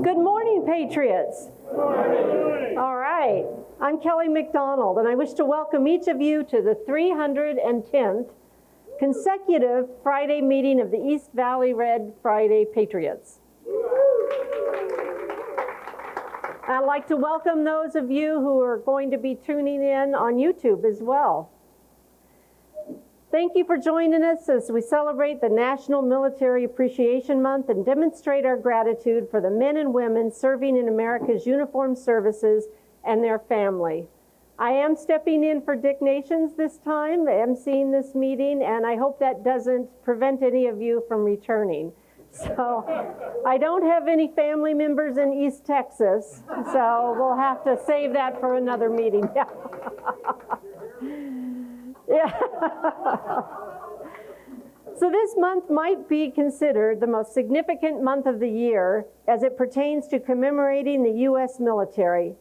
Good morning, Patriots. Good morning. All right. I'm Kelly McDonald, and I wish to welcome each of you to the 310th consecutive Friday meeting of the East Valley Red Friday Patriots. I'd like to welcome those of you who are going to be tuning in on YouTube as well. Thank you for joining us as we celebrate the National Military Appreciation Month and demonstrate our gratitude for the men and women serving in America's uniformed services and their family. I am stepping in for Dick Nations this time, emceeing this meeting, and I hope that doesn't prevent any of you from returning. So I don't have any family members in East Texas, so we'll have to save that for another meeting. Yeah. So this month might be considered the most significant month of the year as it pertains to commemorating the U.S. military.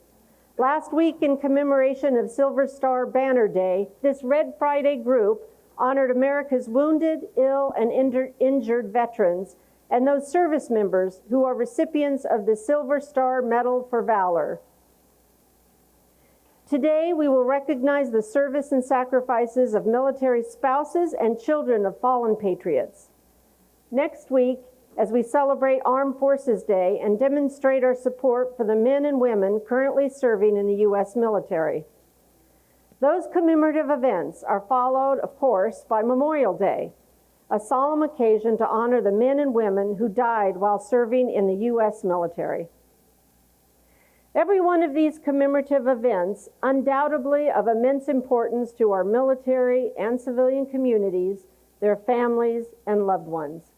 Last week, in commemoration of Silver Star Banner Day, this Red Friday group honored America's wounded, ill, and injured veterans and those service members who are recipients of the Silver Star Medal for Valor. Today, we will recognize the service and sacrifices of military spouses and children of fallen patriots. Next week, as we celebrate Armed Forces Day and demonstrate our support for the men and women currently serving in the U.S. military. Those commemorative events are followed, of course, by Memorial Day, a solemn occasion to honor the men and women who died while serving in the U.S. military. Every one of these commemorative events, undoubtedly of immense importance to our military and civilian communities, their families, and loved ones.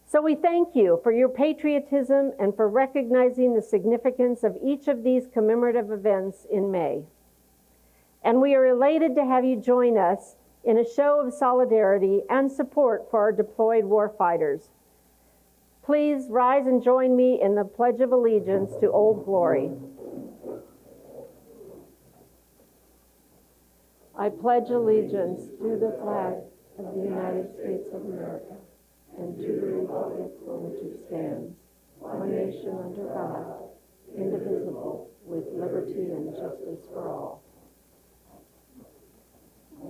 So we thank you for your patriotism and for recognizing the significance of each of these commemorative events in May. And we are elated to have you join us in a show of solidarity and support for our deployed warfighters. Please rise and join me in the Pledge of Allegiance to Old Glory. I pledge allegiance to the flag of the United States of America and to the republic for which it stands, one nation under God, indivisible, with liberty and justice for all.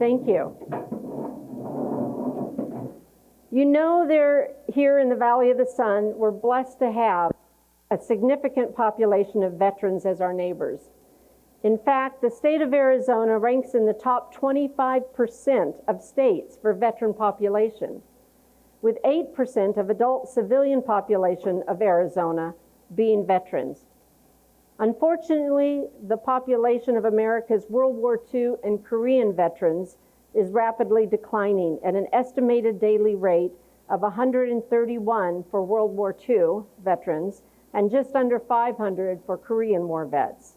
Thank you. You know, here in the Valley of the Sun, we're blessed to have a significant population of veterans as our neighbors. In fact, the state of Arizona ranks in the top 25% of states for veteran population, with 8% of adult civilian population of Arizona being veterans. Unfortunately, the population of America's World War II and Korean veterans is rapidly declining at an estimated daily rate of 131 for World War II veterans and just under 500 for Korean War vets.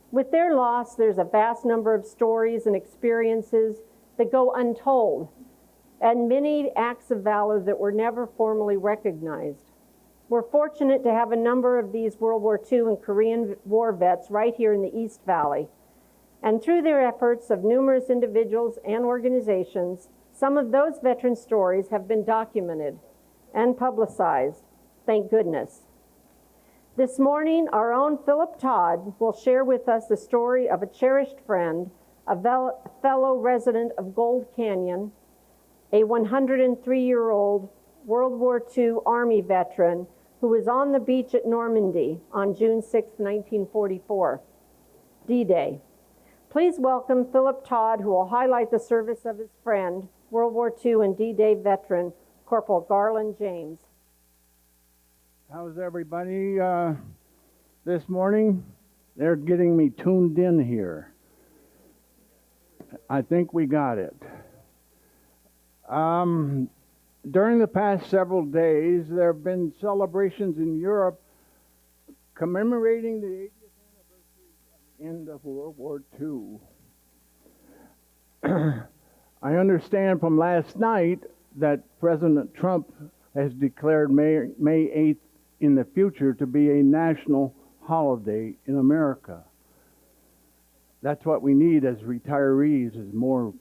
With their loss, there's a vast number of stories and experiences that go untold, and many acts of valor that were never formally recognized. We're fortunate to have a number of these World War II and Korean War vets right here in the East Valley. And through their efforts of numerous individuals and organizations, some of those veteran stories have been documented and publicized, thank goodness. This morning, our own Philip Todd will share with us the story of a cherished friend, a fellow resident of Gold Canyon, a 103-year-old World War II Army veteran who was on the beach at Normandy on June 6, 1944, D-Day. Please welcome Philip Todd, who will highlight the service of his friend, World War II and D-Day veteran, Corporal Garland James. How's everybody this morning? They're getting me tuned in here. I think we got it. During the past several days, there have been celebrations in Europe commemorating the 80th end of World War II. I understand from last night that President Trump has declared May 8th in the future to be a national holiday in America. That's what we need as retirees, is more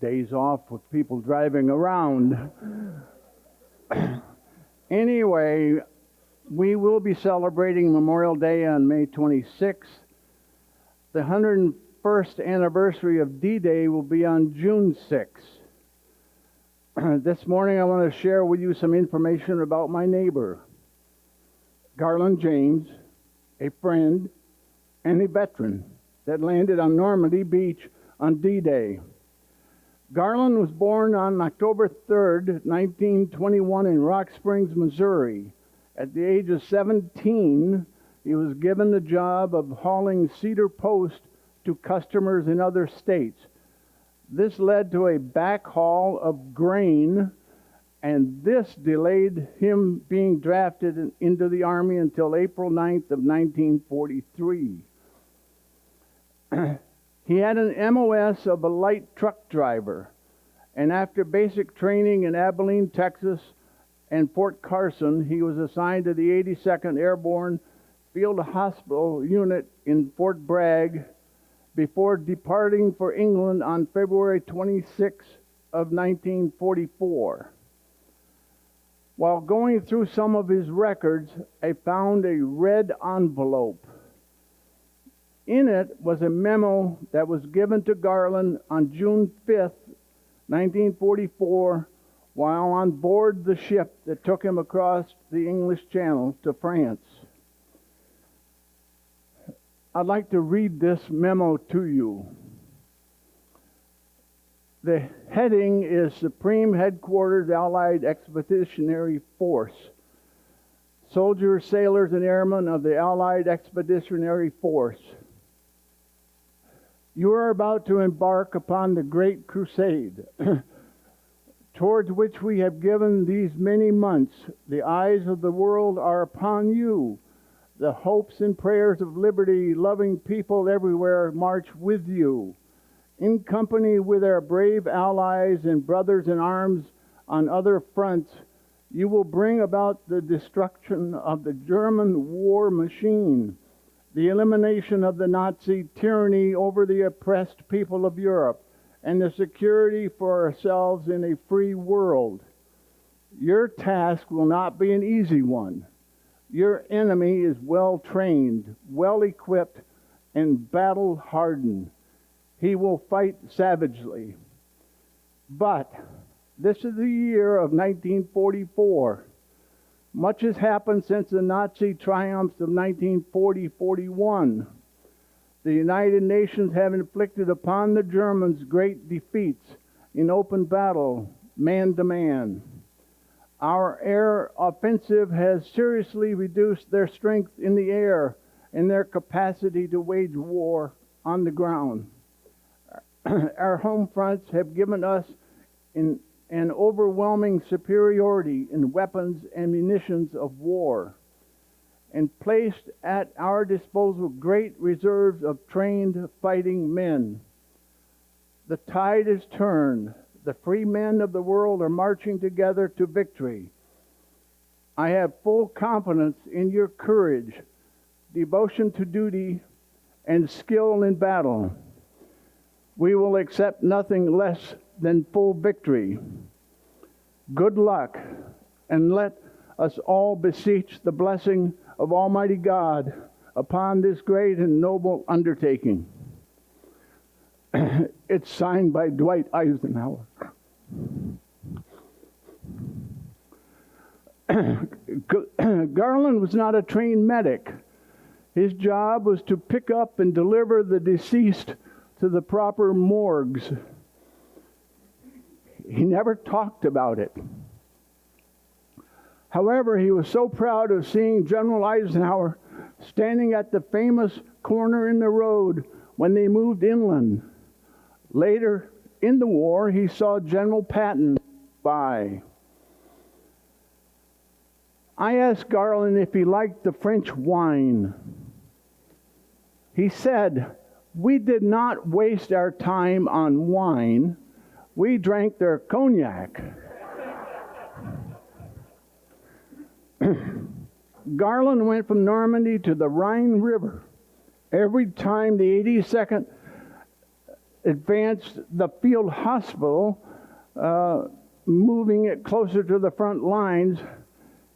days off with people driving around. Anyway, We will be celebrating Memorial Day on May 26th. The 101st anniversary of D-Day will be on June 6th. This morning I want to share with you some information about my neighbor, Garland James, a friend and a veteran that landed on Normandy Beach on D-Day. Garland was born on October 3rd, 1921 in Rock Springs, Missouri. At the age of 17, he was given the job of hauling cedar post to customers in other states. This led to a backhaul of grain, and this delayed him being drafted into the Army until April 9th of 1943. He had an MOS of a light truck driver, and after basic training in Abilene, Texas, and Fort Carson, he was assigned to the 82nd Airborne Field Hospital Unit in Fort Bragg before departing for England on February 26 of 1944. While going through some of his records, I found a red envelope. In it was a memo that was given to Garland on June 5th, 1944, while on board the ship that took him across the English Channel to France. I'd like to read this memo to you. The heading is Supreme Headquarters Allied Expeditionary Force. Soldiers, sailors, and airmen of the Allied Expeditionary Force. You are about to embark upon the Great Crusade, towards which we have given these many months. The eyes of the world are upon you. The hopes and prayers of liberty-loving people everywhere march with you. In company with our brave allies and brothers in arms on other fronts, you will bring about the destruction of the German war machine, the elimination of the Nazi tyranny over the oppressed people of Europe, and the security for ourselves in a free world. Your task will not be an easy one. Your enemy is well trained, well equipped, and battle hardened. He will fight savagely. But this is the year of 1944. Much has happened since the Nazi triumphs of 1940-41. The United Nations have inflicted upon the Germans great defeats in open battle, man to man. Our air offensive has seriously reduced their strength in the air and their capacity to wage war on the ground. Our home fronts have given us an overwhelming superiority in weapons and munitions of war, and placed at our disposal great reserves of trained fighting men. The tide is turned. The free men of the world are marching together to victory. I have full confidence in your courage, devotion to duty, and skill in battle. We will accept nothing less than full victory. Good luck, and let us all beseech the blessing of Almighty God upon this great and noble undertaking. It's signed by Dwight Eisenhower. Garland was not a trained medic. His job was to pick up and deliver the deceased to the proper morgues. He never talked about it. However, he was so proud of seeing General Eisenhower standing at the famous corner in the road when they moved inland. Later in the war, he saw General Patton by. I asked Garland if he liked the French wine. He said, "We did not waste our time on wine. We drank their cognac." Garland went from Normandy to the Rhine River. Every time the 82nd advanced the field hospital, moving it closer to the front lines,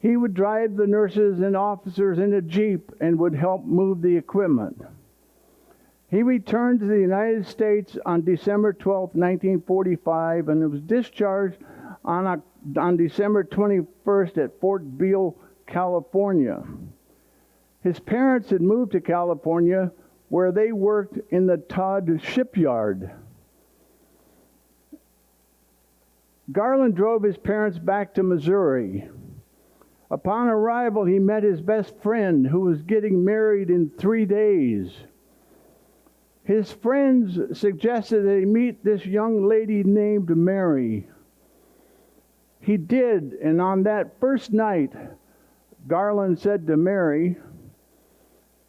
He would drive the nurses and officers in a Jeep and would help move the equipment. He returned to the United States on December 12, 1945, and was discharged on December 21st at Fort Beale, California. His parents had moved to California, where they worked in the Todd shipyard. Garland drove his parents back to Missouri. Upon arrival, he met his best friend, who was getting married in 3 days. His friends suggested that he meet this young lady named Mary. He did, and on that first night, Garland said to Mary,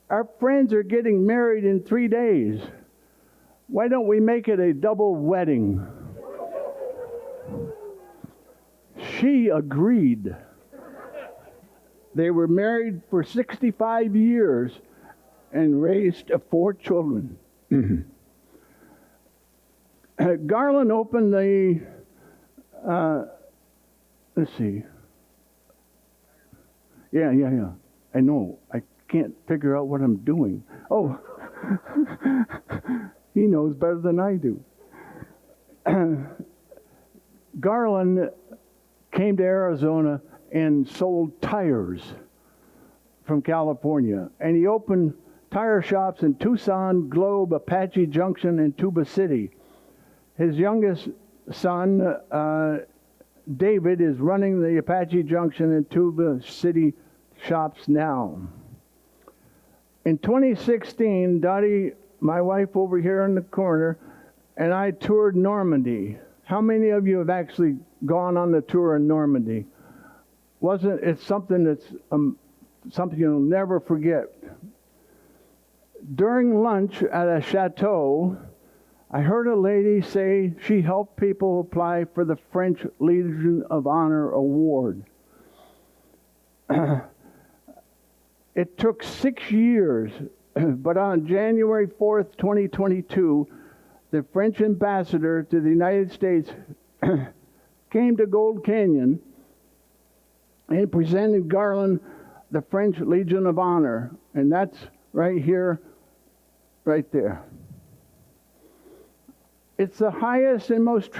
"Our friends are getting married in 3 days. Why don't we make it a double wedding?" She agreed. They were married for 65 years and raised 4 children. Garland opened the, let's see. Yeah. I know. I can't figure out what I'm doing. Oh, he knows better than I do. Garland came to Arizona and sold tires from California. And he opened tire shops in Tucson, Globe, Apache Junction, and Tuba City. His youngest son, David, is running the Apache Junction and Tuba City shops now. In 2016, Dottie, my wife over here in the corner, and I toured Normandy. How many of you have actually gone on the tour in Normandy? It's something that's something you'll never forget. During lunch at a chateau, I heard a lady say she helped people apply for the French Legion of Honor Award. It took 6 years, but on January 4th, 2022, the French ambassador to the United States came to Gold Canyon and presented Garland the French Legion of Honor. And that's right here, right there. It's the highest and most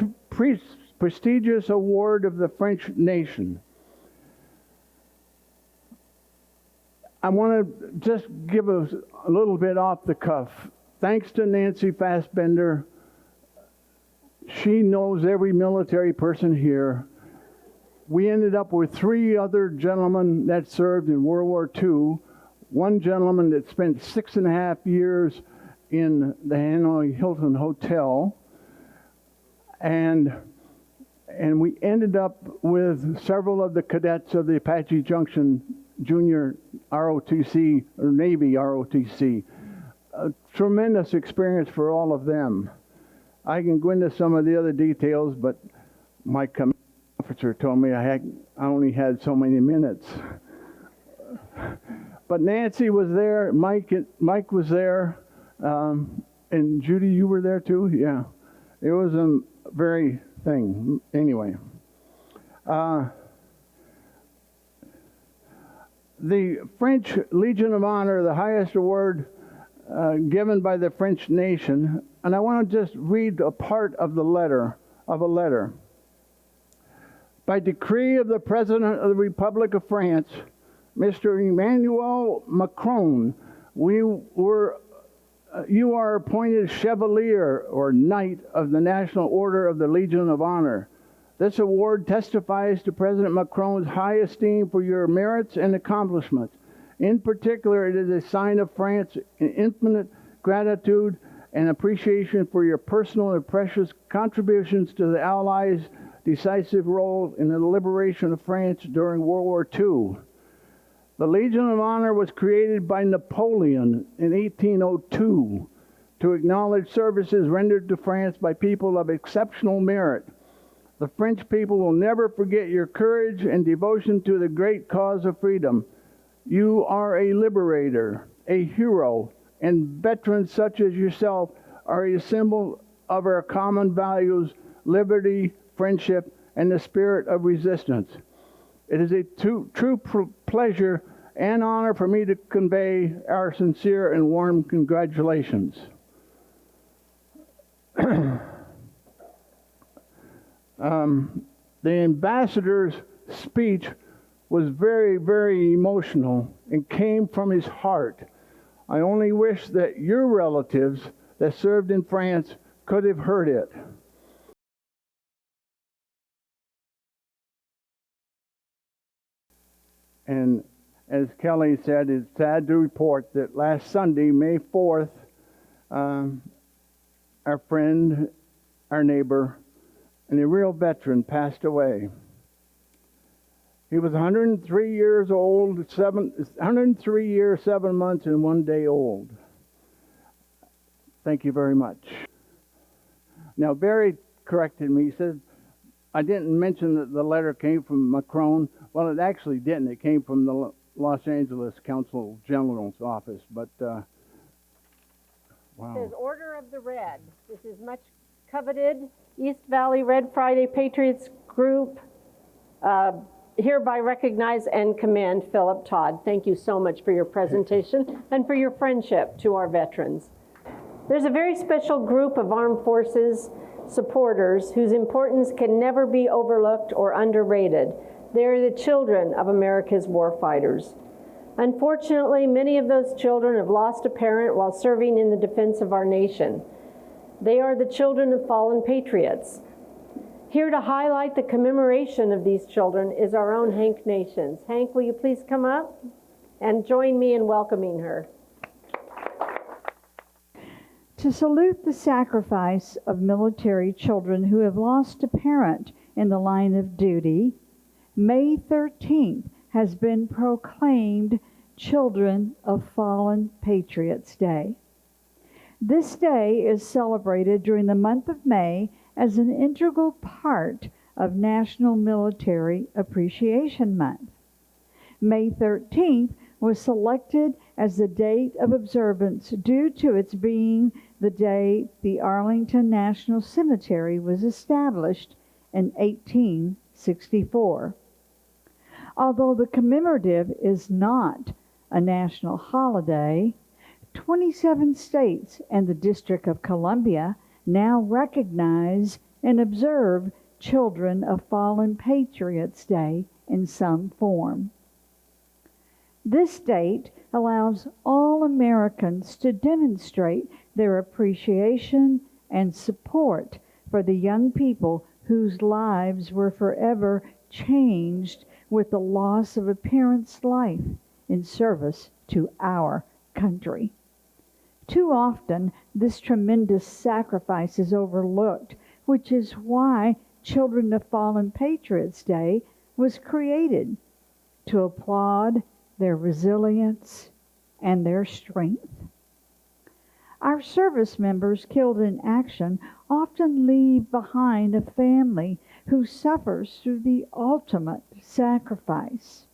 prestigious award of the French nation. I want to just give a little bit off the cuff. Thanks to Nancy Fassbender, she knows every military person here. We ended up with 3 other gentlemen that served in World War II. One gentleman that spent 6.5 years in the Hanoi Hilton Hotel. And we ended up with several of the cadets of the Apache Junction Junior ROTC, or Navy ROTC. A tremendous experience for all of them. I can go into some of the other details, but my commanding officer told me I only had so many minutes. But Nancy was there, Mike was there, and Judy, you were there too? Yeah. It was a very thing. Anyway. The French Legion of Honor, the highest award given by the French nation, and I want to just read a part of a letter. By decree of the President of the Republic of France, Mr. Emmanuel Macron, you are appointed Chevalier or Knight of the National Order of the Legion of Honor. This award testifies to President Macron's high esteem for your merits and accomplishments. In particular, it is a sign of France's infinite gratitude and appreciation for your personal and precious contributions to the Allies' decisive role in the liberation of France during World War II. The Legion of Honor was created by Napoleon in 1802 to acknowledge services rendered to France by people of exceptional merit. The French people will never forget your courage and devotion to the great cause of freedom. You are a liberator, a hero, and veterans such as yourself are a symbol of our common values, liberty, friendship, and the spirit of resistance. It is a true pleasure and honor for me to convey our sincere and warm congratulations. The ambassador's speech was very, very emotional and came from his heart. I only wish that your relatives that served in France could have heard it. And as Kelly said, it's sad to report that last Sunday, May 4th, our friend, our neighbor, and a real veteran passed away. He was 103 years old, 103 years, 7 months, and 1 day old. Thank you very much. Now, Barry corrected me. He said, I didn't mention that the letter came from Macron. Well, it actually didn't. It came from the Los Angeles Consul General's office, but wow. It says Order of the Red. This is much coveted East Valley Red Friday Patriots Group. Hereby recognize and commend Philip Todd. Thank you so much for your presentation and for your friendship to our veterans. There's a very special group of armed forces supporters whose importance can never be overlooked or underrated. They are the children of America's warfighters. Unfortunately, many of those children have lost a parent while serving in the defense of our nation. They are the children of fallen patriots. Here to highlight the commemoration of these children is our own Hank Nations. Hank, will you please come up and join me in welcoming her? To salute the sacrifice of military children who have lost a parent in the line of duty, May 13th has been proclaimed Children of Fallen Patriots Day. This day is celebrated during the month of May as an integral part of National Military Appreciation Month. May 13th was selected as the date of observance due to its being the day the Arlington National Cemetery was established in 1864. Although the commemorative is not a national holiday, 27 states and the District of Columbia now recognize and observe Children of Fallen Patriots Day in some form. This date allows all Americans to demonstrate their appreciation and support for the young people whose lives were forever changed with the loss of a parent's life in service to our country. Too often, this tremendous sacrifice is overlooked, which is why Children of Fallen Patriots Day was created, to applaud their resilience and their strength. Our service members killed in action often leave behind a family who suffers through the ultimate sacrifice.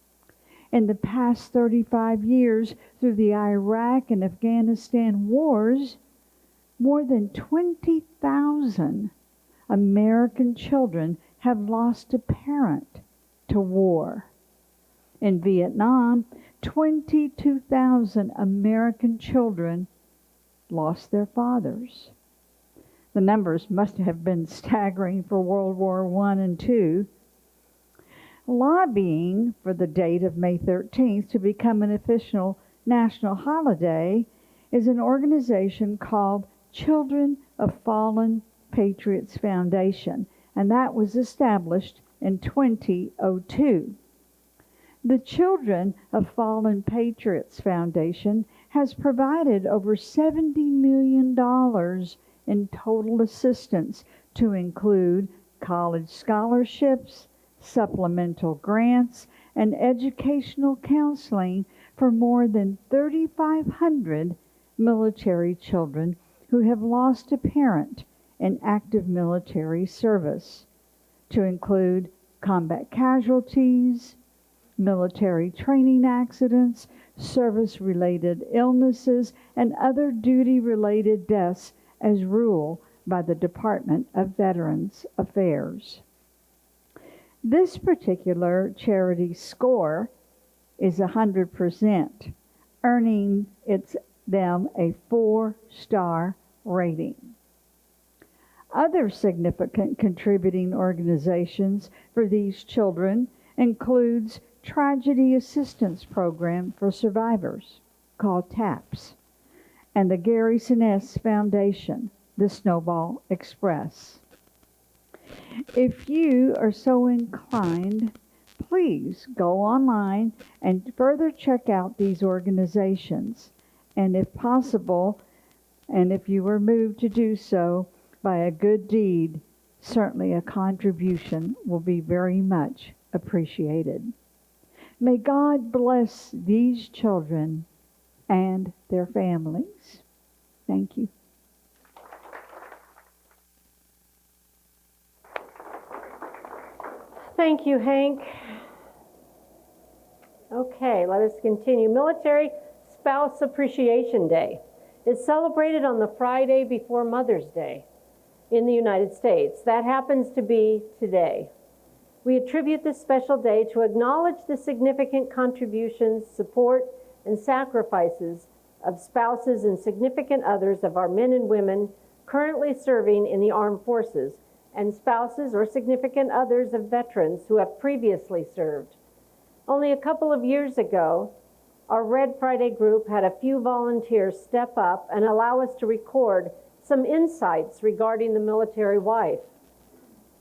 In the past 35 years, through the Iraq and Afghanistan wars, more than 20,000 American children have lost a parent to war. In Vietnam, 22,000 American children lost their fathers. The numbers must have been staggering for World War I and II. Lobbying for the date of May 13th to become an official national holiday is an organization called Children of Fallen Patriots Foundation, and that was established in 2002. The Children of Fallen Patriots Foundation has provided over $70 million in total assistance to include college scholarships, supplemental grants, and educational counseling for more than 3,500 military children who have lost a parent in active military service, to include combat casualties, military training accidents, service-related illnesses, and other duty-related deaths as ruled by the Department of Veterans Affairs. This particular charity score is 100%, earning them a 4-star rating. Other significant contributing organizations for these children includes Tragedy Assistance Program for Survivors, called TAPS, and the Gary Sinise Foundation, the Snowball Express. If you are so inclined, please go online and further check out these organizations, and if possible, and if you were moved to do so by a good deed, certainly a contribution will be very much appreciated. May God bless these children and their families. Thank you. Thank you, Hank. Okay, let us continue. Military Spouse Appreciation Day is celebrated on the Friday before Mother's Day in the United States. That happens to be today. We attribute this special day to acknowledge the significant contributions, support, and sacrifices of spouses and significant others of our men and women currently serving in the armed forces, and spouses or significant others of veterans who have previously served. Only a couple of years ago, our Red Friday group had a few volunteers step up and allow us to record some insights regarding the military wife.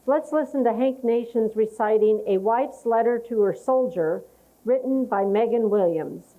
Let's listen to Hank Nations reciting A Wife's Letter to Her Soldier, written by Megan Williams.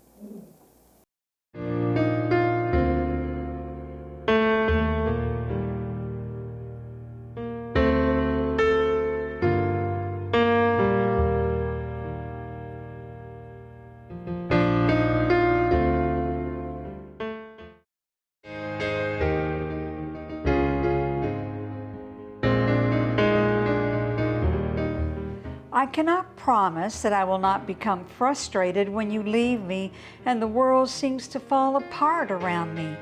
I cannot promise that I will not become frustrated when you leave me and the world seems to fall apart around me.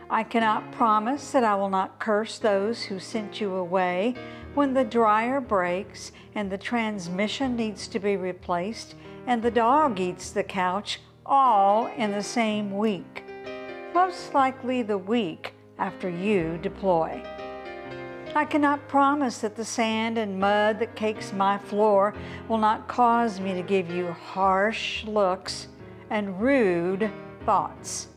I cannot promise that I will not curse those who sent you away when the dryer breaks and the transmission needs to be replaced and the dog eats the couch all in the same week, most likely the week after you deploy. I cannot promise that the sand and mud that cakes my floor will not cause me to give you harsh looks and rude thoughts.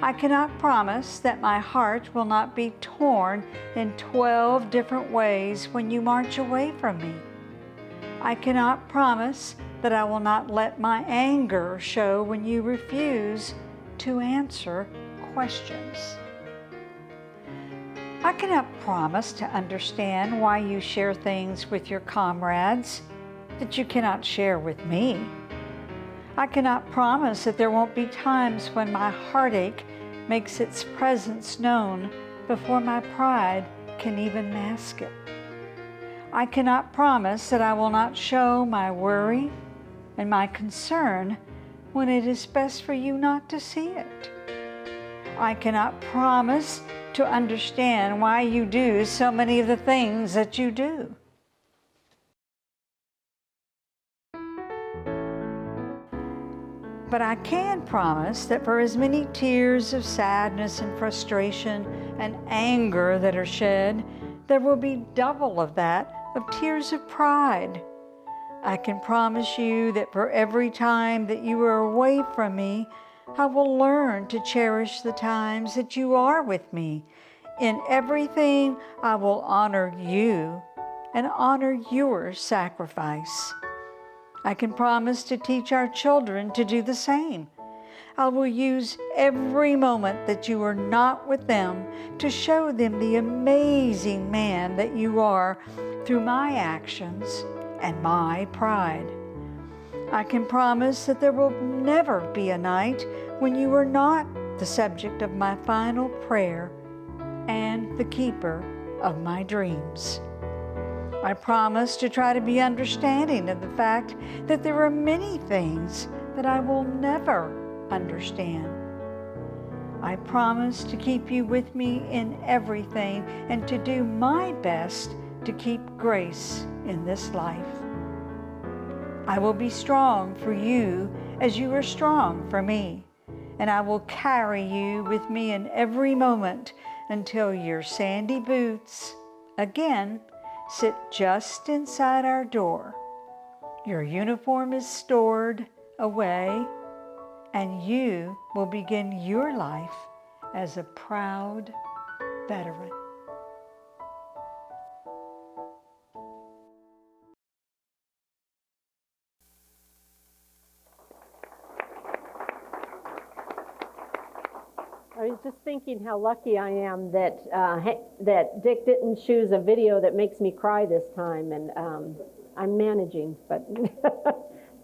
I cannot promise that my heart will not be torn in 12 different ways when you march away from me. I cannot promise that I will not let my anger show when you refuse to answer questions. I cannot promise to understand why you share things with your comrades that you cannot share with me. I cannot promise that there won't be times when my heartache makes its presence known before my pride can even mask it. I cannot promise that I will not show my worry and my concern when it is best for you not to see it. I cannot promise to understand why you do so many of the things that you do. But I can promise that for as many tears of sadness and frustration and anger that are shed, there will be double of that of tears of pride. I can promise you that for every time that you are away from me, I will learn to cherish the times that you are with me. In everything, I will honor you and honor your sacrifice. I can promise to teach our children to do the same. I will use every moment that you are not with them to show them the amazing man that you are through my actions and my pride. I can promise that there will never be a night when you are not the subject of my final prayer and the keeper of my dreams. I promise to try to be understanding of the fact that there are many things that I will never understand. I promise to keep you with me in everything and to do my best to keep grace in this life. I will be strong for you as you are strong for me, and I will carry you with me in every moment until your sandy boots again sit just inside our door. Your uniform is stored away, and you will begin your life as a proud veteran. I was just thinking how lucky I am that that Dick didn't choose a video that makes me cry this time, and I'm managing, but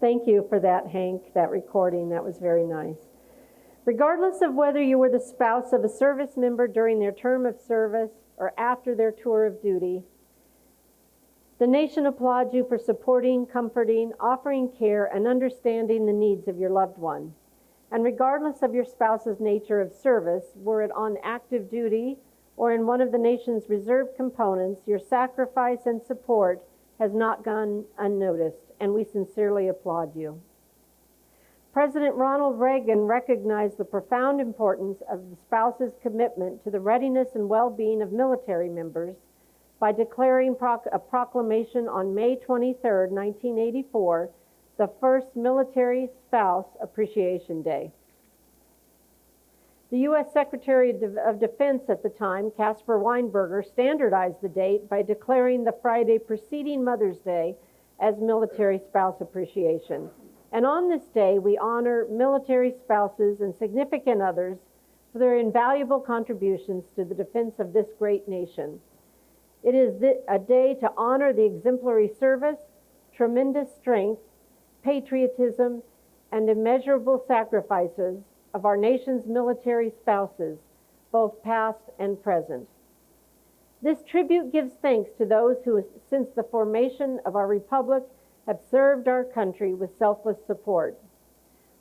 thank you for that, Hank, that recording. That was very nice. Regardless of whether you were the spouse of a service member during their term of service or after their tour of duty, the nation applauds you for supporting, comforting, offering care, and understanding the needs of your loved one. And regardless of your spouse's nature of service, were it on active duty or in one of the nation's reserve components, your sacrifice and support has not gone unnoticed, and we sincerely applaud you. President Ronald Reagan recognized the profound importance of the spouse's commitment to the readiness and well-being of military members by declaring a proclamation on May 23, 1984, the first Military Spouse Appreciation Day. The U.S. Secretary of Defense at the time, Caspar Weinberger, standardized the date by declaring the Friday preceding Mother's Day as Military Spouse Appreciation. And on this day, we honor military spouses and significant others for their invaluable contributions to the defense of this great nation. It is a day to honor the exemplary service, tremendous strength, patriotism, and immeasurable sacrifices of our nation's military spouses, both past and present. This tribute gives thanks to those who, since the formation of our republic, have served our country with selfless support.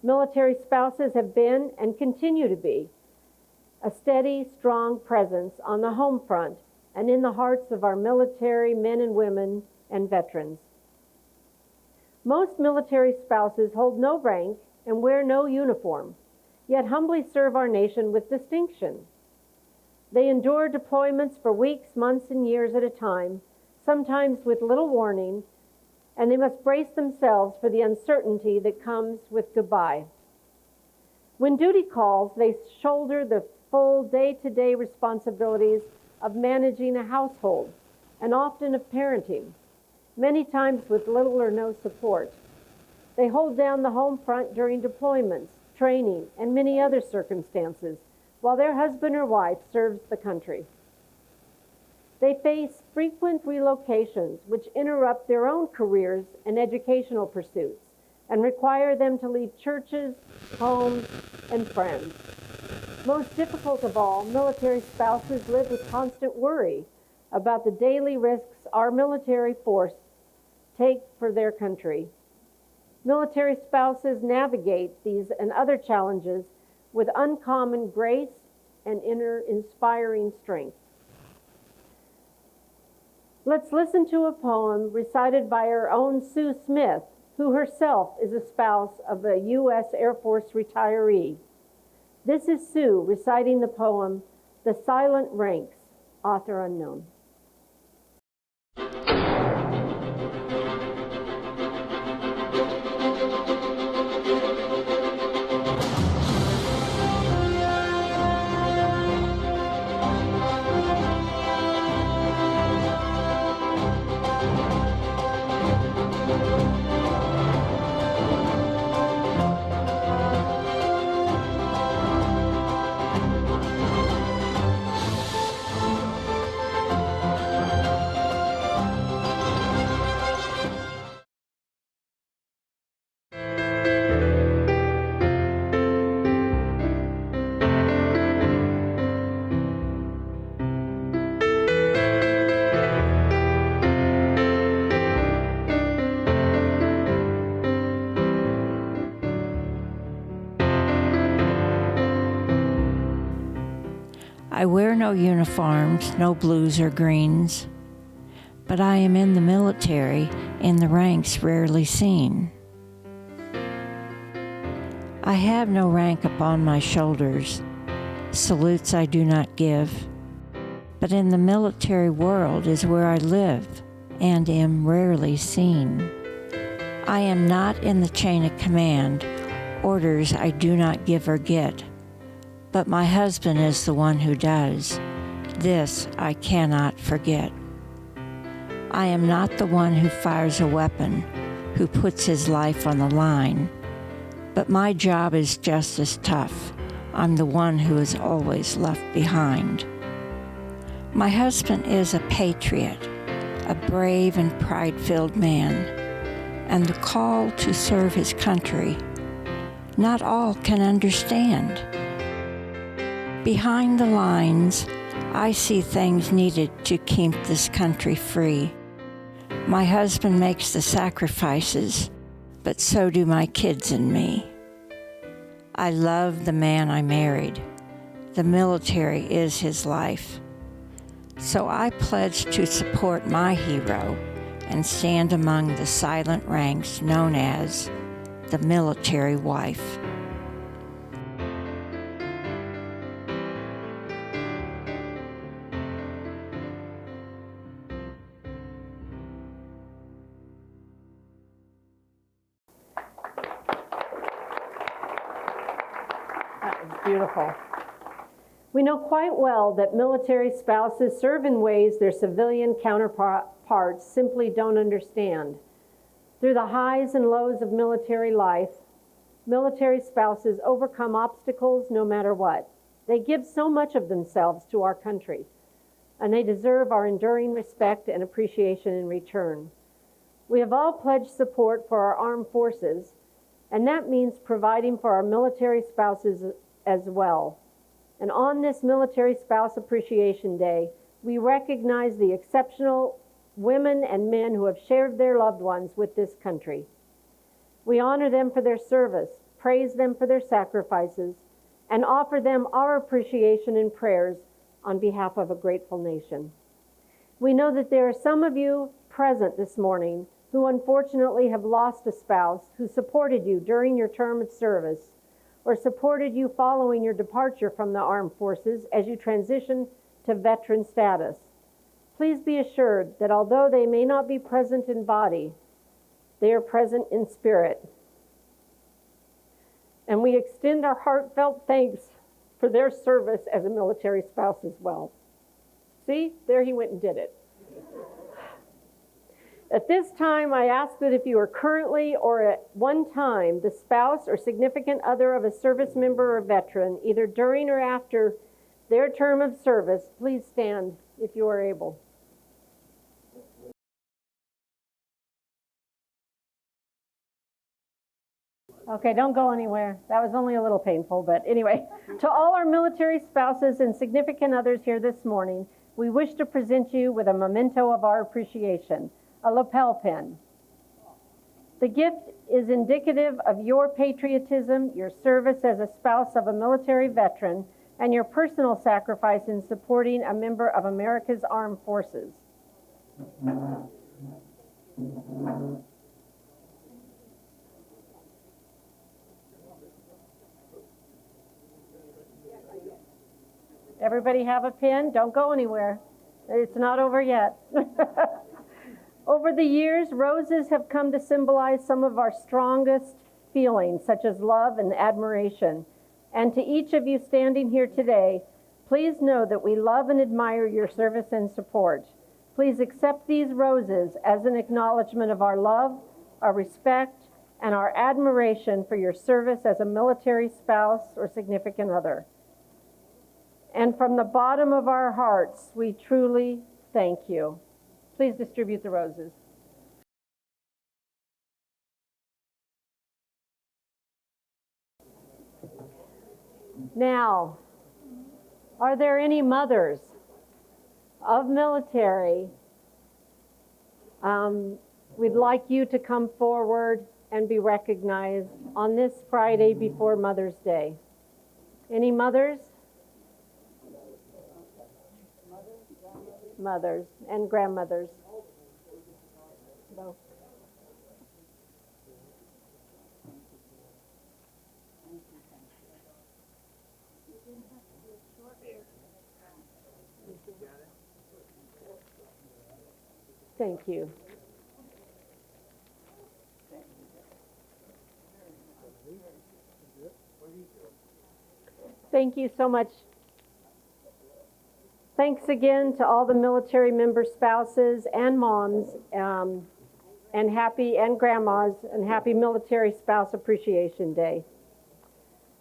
Military spouses have been and continue to be a steady, strong presence on the home front and in the hearts of our military men and women and veterans. Most military spouses hold no rank and wear no uniform, yet humbly serve our nation with distinction. They endure deployments for weeks, months, and years at a time, sometimes with little warning, and they must brace themselves for the uncertainty that comes with goodbye. When duty calls, they shoulder the full day-to-day responsibilities of managing a household and often of parenting, many times with little or no support. They hold down the home front during deployments, training, and many other circumstances, while their husband or wife serves the country. They face frequent relocations, which interrupt their own careers and educational pursuits, and require them to leave churches, homes, and friends. Most difficult of all, military spouses live with constant worry about the daily risks our military force take for their country. Military spouses navigate these and other challenges with uncommon grace and inner inspiring strength. Let's listen to a poem recited by our own Sue Smith, who herself is a spouse of a U.S. Air Force retiree. This is Sue reciting the poem, The Silent Ranks, author unknown. I wear no uniforms, no blues or greens, but I am in the military, in the ranks rarely seen. I have no rank upon my shoulders, salutes I do not give, but in the military world is where I live and am rarely seen. I am not in the chain of command, orders I do not give or get, but my husband is the one who does. This I cannot forget. I am not the one who fires a weapon, who puts his life on the line, but my job is just as tough. I'm the one who is always left behind. My husband is a patriot, a brave and pride-filled man, and the call to serve his country, not all can understand. Behind the lines, I see things needed to keep this country free. My husband makes the sacrifices, but so do my kids and me. I love the man I married. The military is his life. So I pledge to support my hero and stand among the silent ranks known as the military wife. That was beautiful. We know quite well that military spouses serve in ways their civilian counterparts simply don't understand. Through the highs and lows of military life, military spouses overcome obstacles no matter what. They give so much of themselves to our country, and they deserve our enduring respect and appreciation in return. We have all pledged support for our armed forces, and that means providing for our military spouses as well. And on this Military Spouse Appreciation Day, we recognize the exceptional women and men who have shared their loved ones with this country. We honor them for their service, praise them for their sacrifices, and offer them our appreciation and prayers on behalf of a grateful nation. We know that there are some of you present this morning who unfortunately have lost a spouse who supported you during your term of service or supported you following your departure from the armed forces as you transition to veteran status. Please be assured that although they may not be present in body, they are present in spirit. And we extend our heartfelt thanks for their service as a military spouse as well. See, there he went and did it. At this time, I ask that if you are currently or at one time the spouse or significant other of a service member or veteran, either during or after their term of service, please stand if you are able. Okay, don't go anywhere. That was only a little painful, but anyway. To all our military spouses and significant others here this morning, we wish to present you with a memento of our appreciation, a lapel pin. The gift is indicative of your patriotism, your service as a spouse of a military veteran, and your personal sacrifice in supporting a member of America's armed forces. Everybody have a pin? Don't go anywhere. It's not over yet. Over the years, roses have come to symbolize some of our strongest feelings, such as love and admiration. And to each of you standing here today, please know that we love and admire your service and support. Please accept these roses as an acknowledgement of our love, our respect, and our admiration for your service as a military spouse or significant other. And from the bottom of our hearts, we truly thank you. Please distribute the roses. Now, are there any mothers of military? We'd like you to come forward and be recognized on this Friday before Mother's Day. Any mothers? Mothers and grandmothers. No. Thank you. Thank you so much. Thanks again to all the military member spouses and moms, and grandmas, and happy Military Spouse Appreciation Day.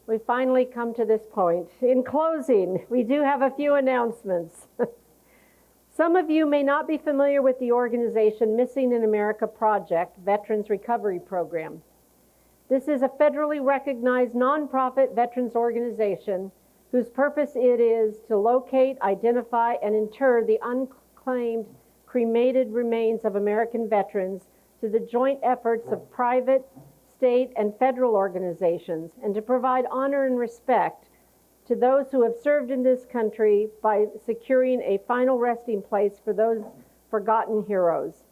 We finally come to this point. In closing, we do have a few announcements. Some of you may not be familiar with the organization Missing in America Project Veterans Recovery Program. This is a federally recognized nonprofit veterans organization whose purpose it is to locate, identify, and inter the unclaimed cremated remains of American veterans through the joint efforts of private, state, and federal organizations, and to provide honor and respect to those who have served in this country by securing a final resting place for those forgotten heroes.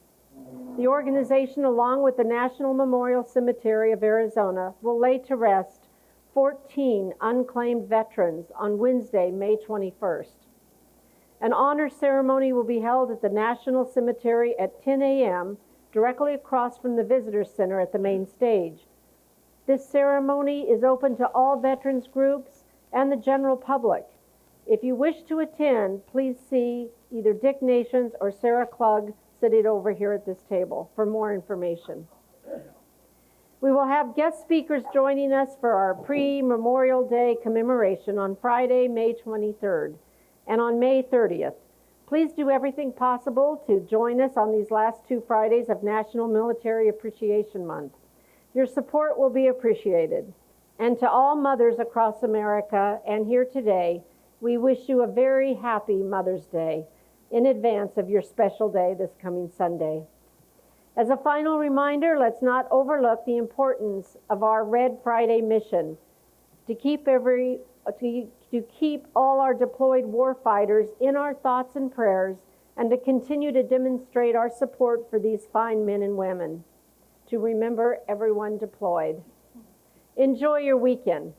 The organization, along with the National Memorial Cemetery of Arizona, will lay to rest 14 unclaimed veterans on Wednesday, May 21st. An honor ceremony will be held at the National Cemetery at 10 a.m., directly across from the Visitor Center at the main stage. This ceremony is open to all veterans groups and the general public. If you wish to attend, please see either Dick Nations or Sarah Klug sitting over here at this table for more information. We will have guest speakers joining us for our pre-Memorial Day commemoration on Friday, May 23rd, and on May 30th. Please do everything possible to join us on these last 2 Fridays of National Military Appreciation Month. Your support will be appreciated. And to all mothers across America and here today, we wish you a very happy Mother's Day in advance of your special day this coming Sunday. As a final reminder, let's not overlook the importance of our Red Friday mission to keep all our deployed warfighters in our thoughts and prayers, and to continue to demonstrate our support for these fine men and women. To remember everyone deployed. Enjoy your weekend.